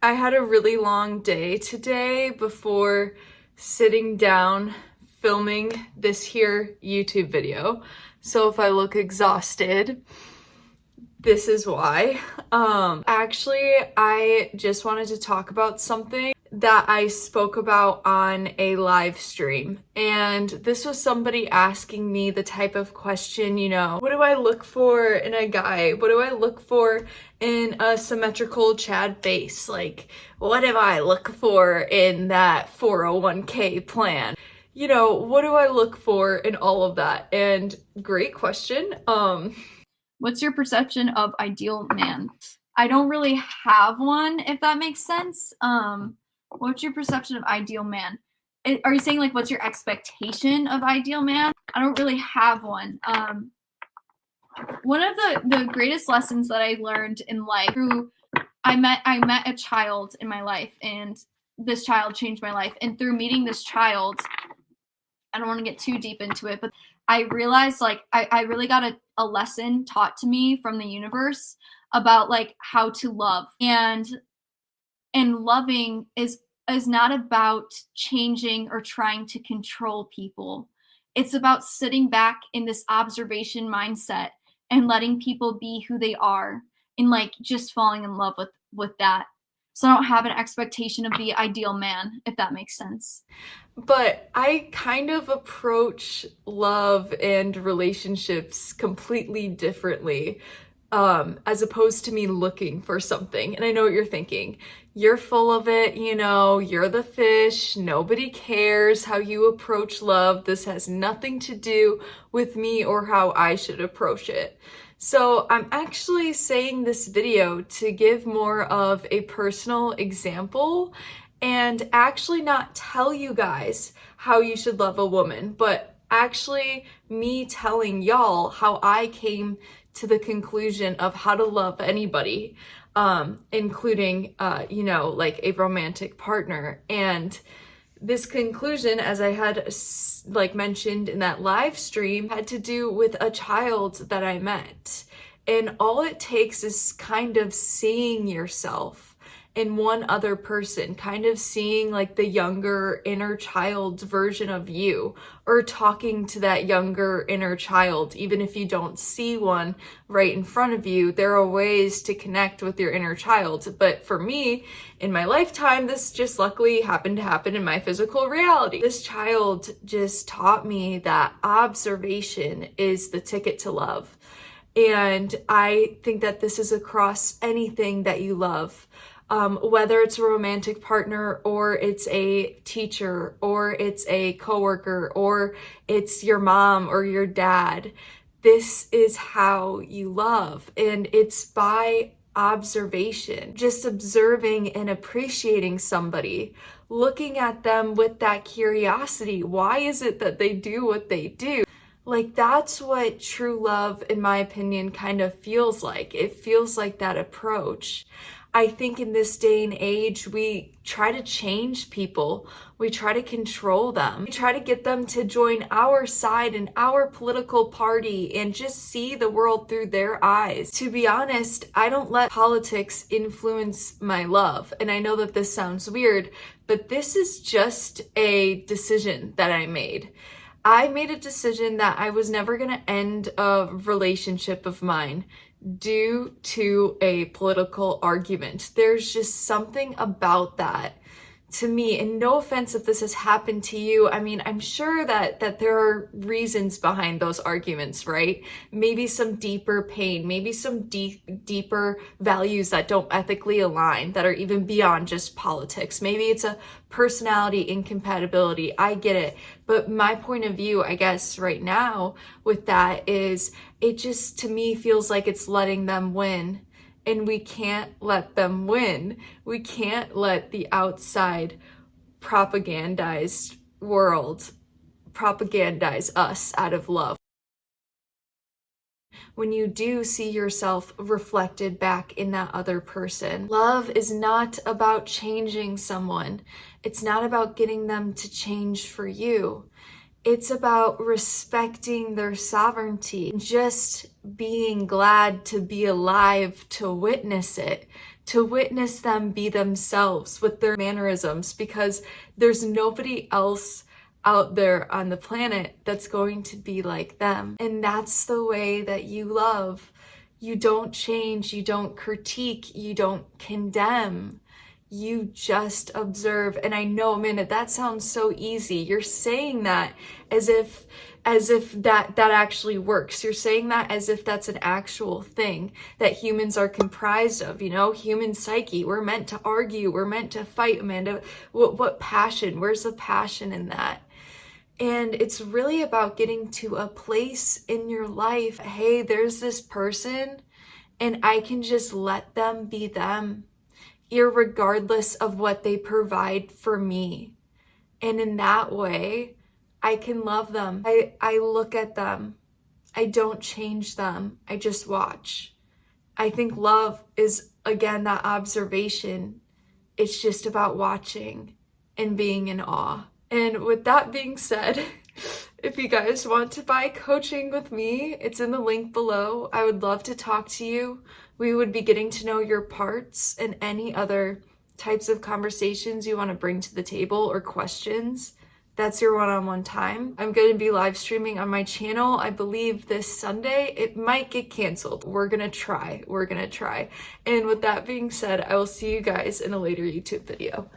I had a really long day today before sitting down filming this here YouTube video. So if I look exhausted, this is why. Actually, I just wanted to talk about something that I spoke about on a live stream. And this was somebody asking me the type of question, what do I look for in a guy? What do I look for in a symmetrical Chad face? Like, what do I look for in that 401k plan? What do I look for in all of that? And great question. What's your perception of ideal man? I don't really have one, if that makes sense. What's your perception of ideal man? Are you saying, like, what's your expectation of ideal man? I don't really have one. One of the greatest lessons that I learned in life I met a child in my life, and this child changed my life. And through meeting this child, I don't want to get too deep into it, but I realized, like, I really got a lesson taught to me from the universe about, like, how to love. And loving is not about changing or trying to control people. It's about sitting back in this observation mindset and letting people be who they are, and, like, just falling in love with that. So I don't have an expectation of the ideal man, if that makes sense. But I kind of approach love and relationships completely differently, as opposed to me looking for something. And I know what you're thinking. You're full of it, you're the fish. Nobody cares how you approach love. This has nothing to do with me or how I should approach it. So I'm actually saying this video to give more of a personal example and actually not tell you guys how you should love a woman, but actually me telling y'all how I came to the conclusion of how to love anybody, including, like a romantic partner. And this conclusion, as I had mentioned in that live stream, had to do with a child that I met. And all it takes is kind of seeing yourself in one other person, kind of seeing like the younger inner child version of you, or talking to that younger inner child. Even if you don't see one right in front of you, there are ways to connect with your inner child. But for me, in my lifetime, this just luckily happened to happen in my physical reality. This child just taught me that observation is the ticket to love. And I think that this is across anything that you love. Whether it's a romantic partner, or it's a teacher, or it's a coworker, or it's your mom or your dad, this is how you love. And it's by observation, just observing and appreciating somebody, looking at them with that curiosity. Why is it that they do what they do? Like, that's what true love, in my opinion, kind of feels like. It feels like that approach. I think in this day and age, we try to change people. We try to control them. We try to get them to join our side and our political party and just see the world through their eyes. To be honest, I don't let politics influence my love. And I know that this sounds weird, but this is just a decision that I made. I made a decision that I was never going to end a relationship of mine due to a political argument. There's just something about that to me, and no offense if this has happened to you. I mean, I'm sure that there are reasons behind those arguments, right? Maybe some deeper pain, maybe some deeper values that don't ethically align, that are even beyond just politics. Maybe it's a personality incompatibility. I get it. But my point of view, I guess, right now with that is, it just, to me, feels like it's letting them win. And we can't let them win. We can't let the outside propagandized world propagandize us out of love. When you do see yourself reflected back in that other person, love is not about changing someone. It's not about getting them to change for you. It's about respecting their sovereignty, just being glad to be alive to witness it, to witness them be themselves with their mannerisms, because there's nobody else out there on the planet that's going to be like them. And that's the way that you love. You don't change, you don't critique, you don't condemn. You just observe. And I know, man, that sounds so easy. You're saying that as if that actually works. You're saying that as if that's an actual thing that humans are comprised of, you know, human psyche. We're meant to argue, we're meant to fight, Amanda. What passion? Where's the passion in that? And it's really about getting to a place in your life. Hey, there's this person and I can just let them be them, irregardless of what they provide for me. And in that way, I can love them. I look at them. I don't change them. I just watch. I think love is, again, that observation. It's just about watching and being in awe. And with that being said, if you guys want to buy coaching with me, it's in the link below. I would love to talk to you. We would be getting to know your parts and any other types of conversations you want to bring to the table or questions. That's your one-on-one time. I'm going to be live streaming on my channel, I believe this Sunday. It might get canceled. We're going to try. And with that being said, I will see you guys in a later YouTube video.